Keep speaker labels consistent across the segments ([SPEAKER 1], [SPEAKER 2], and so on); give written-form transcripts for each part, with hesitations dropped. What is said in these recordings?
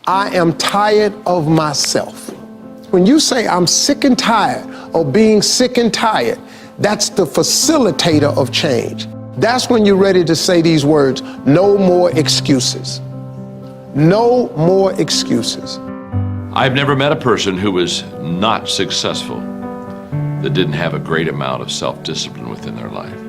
[SPEAKER 1] I am tired of myself. When you say I'm sick and tired of being sick and tired, that's the facilitator of change. That's when you're ready to say these words, no more excuses. No more excuses.
[SPEAKER 2] I've never met a person who was not successful that didn't have a great amount of self-discipline within their life.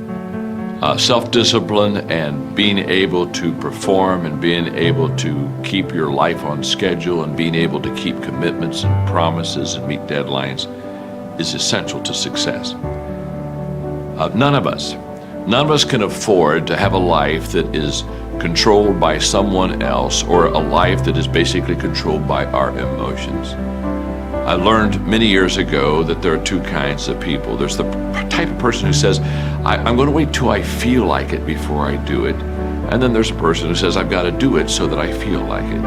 [SPEAKER 2] Self-discipline and being able to perform and being able to keep your life on schedule and being able to keep commitments and promises and meet deadlines is essential to success. None of us can afford to have a life that is controlled by someone else or a life that is basically controlled by our emotions. I learned many years ago that there are two kinds of people. There's the type of person who says, I'm going to wait till I feel like it before I do it. And then there's a person who says, I've got to do it so that I feel like it.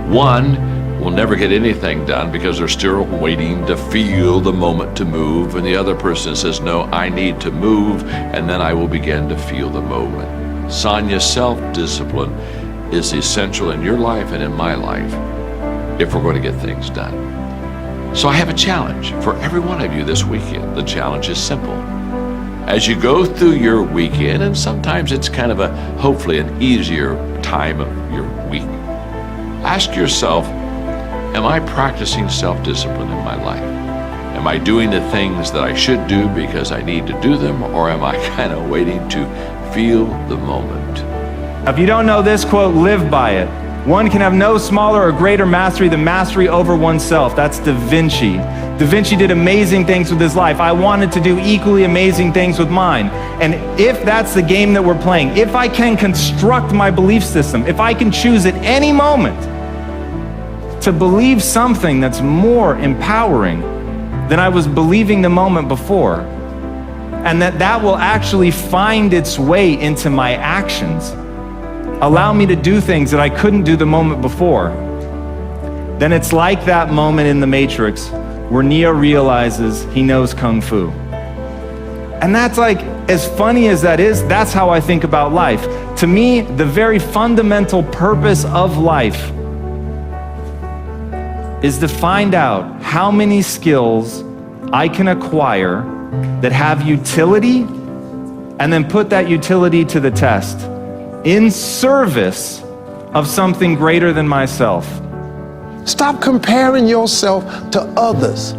[SPEAKER 2] One will never get anything done because they're still waiting to feel the moment to move. And the other person says, no, I need to move, and then I will begin to feel the moment. Sonia, self-discipline is essential in your life and in my life if we're going to get things done. So I have a challenge for every one of you this weekend. The challenge is simple. As you go through your weekend, and sometimes it's kind of hopefully an easier time of your week, ask yourself, am I practicing self-discipline in my life? Am I doing the things that I should do because I need to do them, or am I kind of waiting to feel the moment?
[SPEAKER 3] If you don't know this quote, live by it. One can have no smaller or greater mastery than mastery over oneself. That's Da Vinci. Da Vinci did amazing things with his life. I wanted to do equally amazing things with mine. And if that's the game that we're playing, if I can construct my belief system, if I can choose at any moment to believe something that's more empowering than I was believing the moment before, and that will actually find its way into my actions, allow me to do things that I couldn't do the moment before, then it's like that moment in The Matrix where Neo realizes he knows Kung Fu. And that's like, as funny as that is, that's how I think about life. To me, the very fundamental purpose of life is to find out how many skills I can acquire that have utility, and then put that utility to the test in service of something greater than myself.
[SPEAKER 1] Stop comparing yourself to others.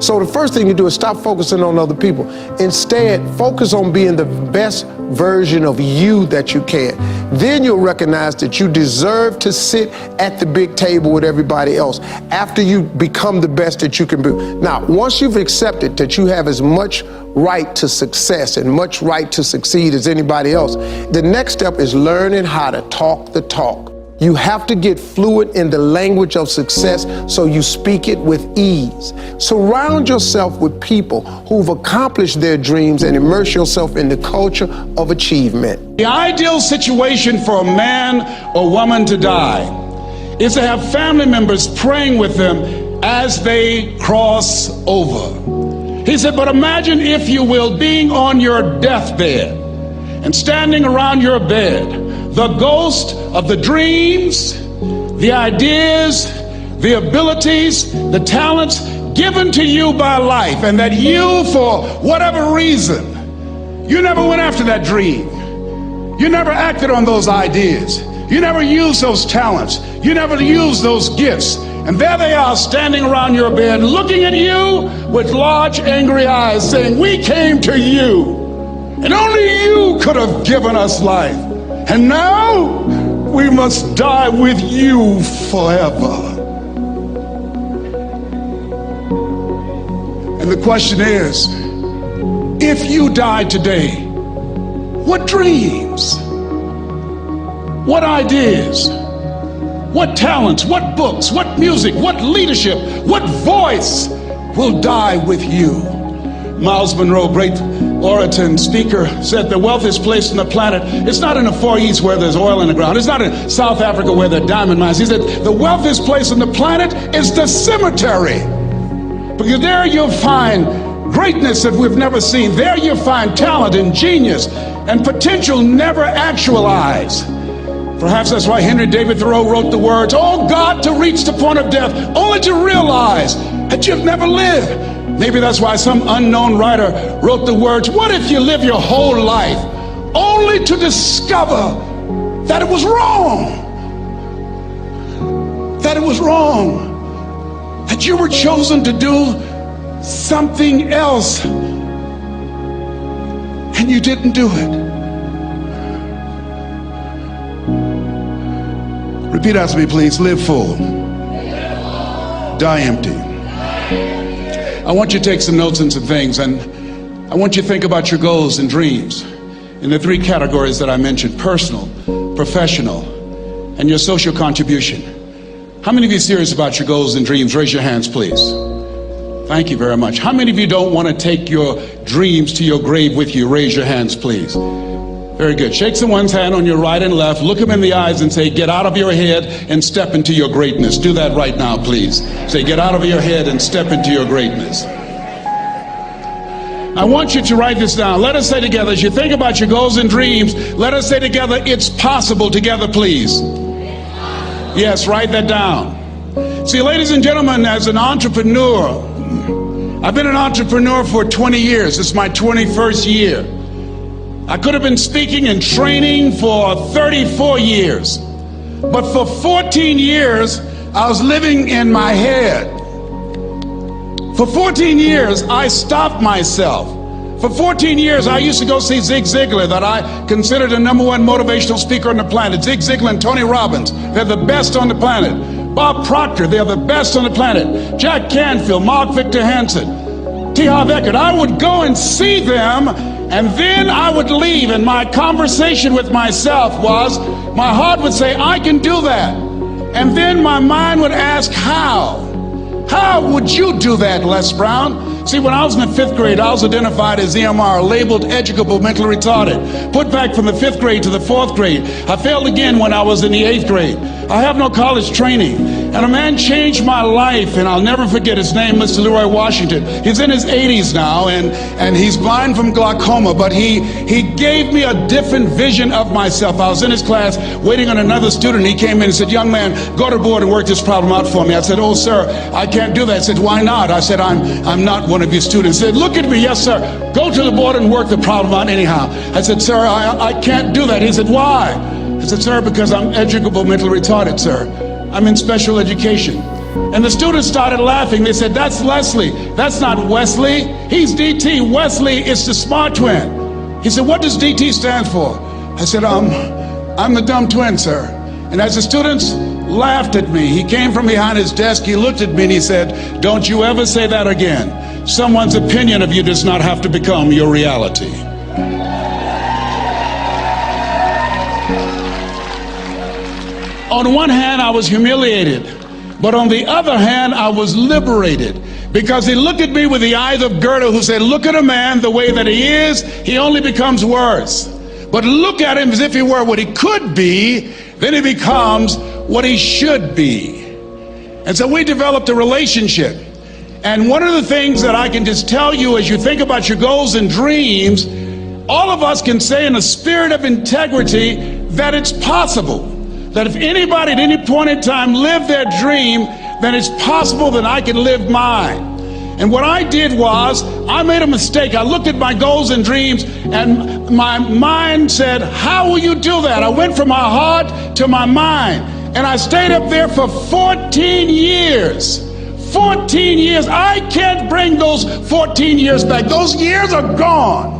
[SPEAKER 1] So the first thing you do is stop focusing on other people. Instead, focus on being the best version of you that you can. Then you'll recognize that you deserve to sit at the big table with everybody else after you become the best that you can be. Now, once you've accepted that you have as much right to success and much right to succeed as anybody else, the next step is learning how to talk the talk. You have to get fluent in the language of success so you speak it with ease. Surround yourself with people who've accomplished their dreams and immerse yourself in the culture of achievement.
[SPEAKER 4] The ideal situation for a man or woman to die is to have family members praying with them as they cross over. He said, but imagine, if you will, being on your deathbed and standing around your bed, the ghost of the dreams, the ideas, the abilities, the talents given to you by life, and that you, for whatever reason, you never went after that dream. You never acted on those ideas. You never used those talents. You never used those gifts. And there they are standing around your bed looking at you with large angry eyes saying, we came to you and only you could have given us life. And now we must die with you forever. And the question is, if you died today, what dreams, what ideas, what talents, what books, what music, what leadership, what voice will die with you? Miles Monroe, great orator and speaker, said the wealthiest place on the planet, it's not in the Far East where there's oil in the ground. It's not in South Africa where there are diamond mines. He said the wealthiest place on the planet is the cemetery. Because there you'll find greatness that we've never seen. There you'll find talent and genius and potential never actualized. Perhaps that's why Henry David Thoreau wrote the words, "Oh God, to reach the point of death, only to realize that you've never lived." Maybe that's why some unknown writer wrote the words, "What if you live your whole life only to discover that it was wrong? That it was wrong. That you were chosen to do something else and you didn't do it." Repeat after me, please. Live full. Die empty. I want you to take some notes and some things, and I want you to think about your goals and dreams in the three categories that I mentioned: personal, professional, and your social contribution. How many of you are serious about your goals and dreams? Raise your hands, please. Thank you very much. How many of you don't want to take your dreams to your grave with you? Raise your hands, please. Very good. Shake someone's hand on your right and left. Look them in the eyes and say, "Get out of your head and step into your greatness." Do that right now, please. Say, "Get out of your head and step into your greatness." I want you to write this down. Let us say together, as you think about your goals and dreams, let us say together, "It's possible." Together, please. Yes, write that down. See, ladies and gentlemen, as an entrepreneur, I've been an entrepreneur for 20 years. It's my 21st year. I could have been speaking and training for 34 years. But for 14 years, I was living in my head. For 14 years, I stopped myself. For 14 years, I used to go see Zig Ziglar, that I considered the #1 motivational speaker on the planet. Zig Ziglar and Tony Robbins, they're the best on the planet. Bob Proctor, they're the best on the planet. Jack Canfield, Mark Victor Hansen, T. Harv Eker. I would go and see them, and then I would leave, and my conversation with myself was, my heart would say, "I can do that." And then my mind would ask, how? How would you do that, Les Brown? See, when I was in the 5th grade, I was identified as EMR, labeled educable mentally retarded, put back from the 5th grade to the 4th grade. I failed again when I was in the 8th grade. I have no college training. And a man changed my life, and I'll never forget his name, Mr. Leroy Washington. He's in his 80s now, and he's blind from glaucoma, but he gave me a different vision of myself. I was in his class waiting on another student. He came in and said, "Young man, go to the board and work this problem out for me." I said, "Oh, sir, I can't do that." I said, "Why not?" I said, I'm not one of your students." He said, "Look at me." "Yes, sir. Go to the board and work the problem out anyhow." I said, "Sir, I can't do that." He said, "Why?" I said, "Sir, because I'm educable mentally retarded, sir. I'm in special education." And the students started laughing. They said, "That's Leslie. That's not Wesley. He's DT. Wesley is the smart twin." He said, "What does DT stand for?" I said, I'm the dumb twin, sir." And as the students laughed at me, he came from behind his desk, he looked at me and he said, "Don't you ever say that again. Someone's opinion of you does not have to become your reality." On one hand, I was humiliated, but on the other hand, I was liberated, because he looked at me with the eyes of Goethe, who said, "Look at a man the way that he is, he only becomes worse. But look at him as if he were what he could be, then he becomes what he should be." And so we developed a relationship. And one of the things that I can just tell you as you think about your goals and dreams, all of us can say in a spirit of integrity that it's possible. That if anybody at any point in time lived their dream, then it's possible that I can live mine. And what I did was, I made a mistake. I looked at my goals and dreams, and my mind said, "How will you do that?" I went from my heart to my mind, and I stayed up there for 14 years. 14 years. I can't bring those 14 years back. Those years are gone.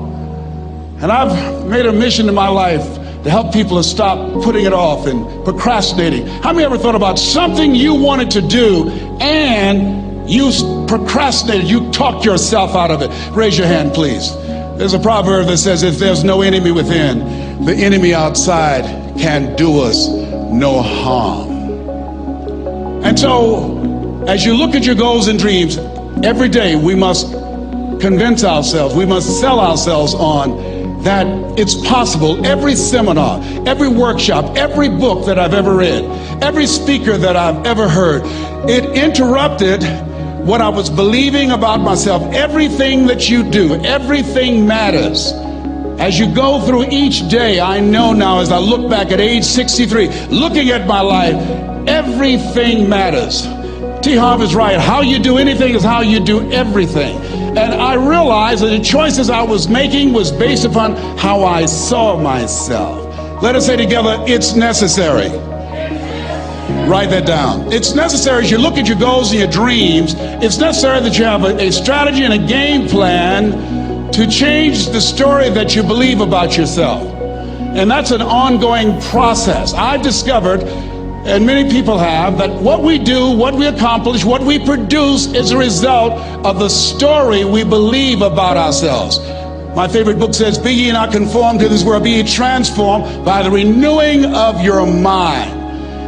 [SPEAKER 4] And I've made a mission in my life to help people to stop putting it off and procrastinating. How many ever thought about something you wanted to do and you procrastinated, you talked yourself out of it? Raise your hand, please. There's a proverb that says, if there's no enemy within, the enemy outside can do us no harm. And so, as you look at your goals and dreams, every day we must convince ourselves, we must sell ourselves on that it's possible. Every seminar, every workshop, every book that I've ever read, every speaker that I've ever heard, it interrupted what I was believing about myself. Everything that you do, everything matters. As you go through each day, I know now as I look back at age 63, looking at my life, everything matters. T. Harv is right. How you do anything is how you do everything. And I realized that the choices I was making was based upon how I saw myself. Let us say together, it's necessary. Write that down. It's necessary as you look at your goals and your dreams, it's necessary that you have a strategy and a game plan to change the story that you believe about yourself. And that's an ongoing process. I've discovered, and many people have, that what we do, what we accomplish, what we produce is a result of the story we believe about ourselves. My favorite book says, "Be ye not conformed to this world, be ye transformed by the renewing of your mind."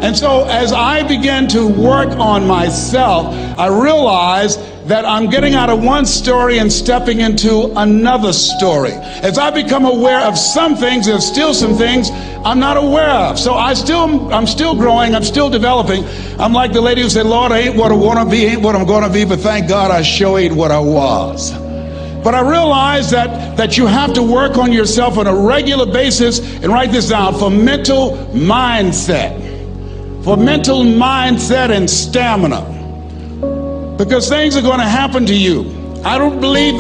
[SPEAKER 4] And so as I began to work on myself, I realized that I'm getting out of one story and stepping into another story. As I become aware of some things, there's still some things I'm not aware of. So I'm still growing, I'm still developing. I'm like the lady who said, "Lord, I ain't what I want to be, ain't what I'm going to be, but thank God I sure ain't what I was." But I realized that you have to work on yourself on a regular basis, and write this down, for mental mindset. For mental mindset and stamina. Because things are going to happen to you. I believe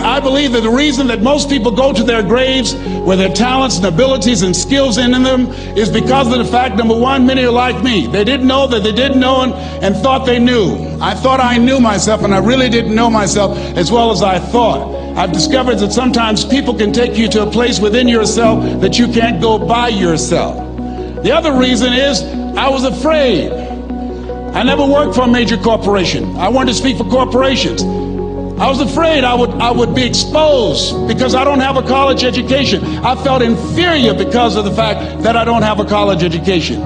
[SPEAKER 4] that the reason that most people go to their graves with their talents and abilities and skills in them is because of the fact, number one, many are like me. They didn't know that they didn't know and thought they knew. I thought I knew myself, and I really didn't know myself as well as I thought. I've discovered that sometimes people can take you to a place within yourself that you can't go by yourself. The other reason is I was afraid. I never worked for a major corporation. I wanted to speak for corporations. I was afraid I would be exposed because I don't have a college education. I felt inferior because of the fact that I don't have a college education.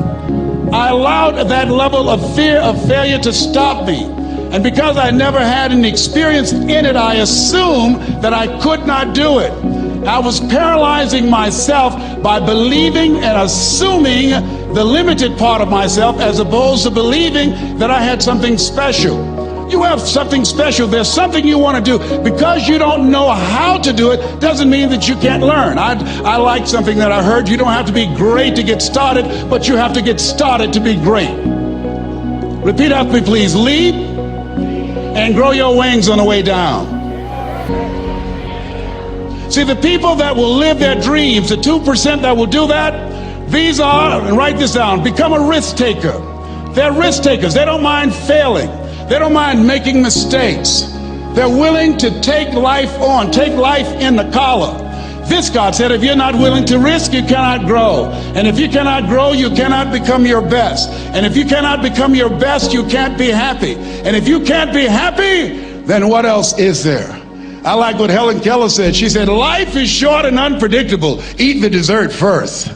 [SPEAKER 4] I allowed that level of fear of failure to stop me. And because I never had any experience in it, I assumed that I could not do it. I was paralyzing myself by believing and assuming the limited part of myself as opposed to believing that I had something special. You have something special. There's something you want to do. Because you don't know how to do it doesn't mean that you can't learn. I like something that I heard. You don't have to be great to get started, but you have to get started to be great. Repeat after me, please. Leap and grow your wings on the way down. See, the people that will live their dreams, the 2% that will do that, these are, and write this down, become a risk taker. They're risk takers. They don't mind failing. They don't mind making mistakes. They're willing to take life on, take life in the collar. This, God said, if you're not willing to risk, you cannot grow. And if you cannot grow, you cannot become your best. And if you cannot become your best, you can't be happy. And if you can't be happy, then what else is there? I like what Helen Keller said. She said, life is short and unpredictable. Eat the dessert first.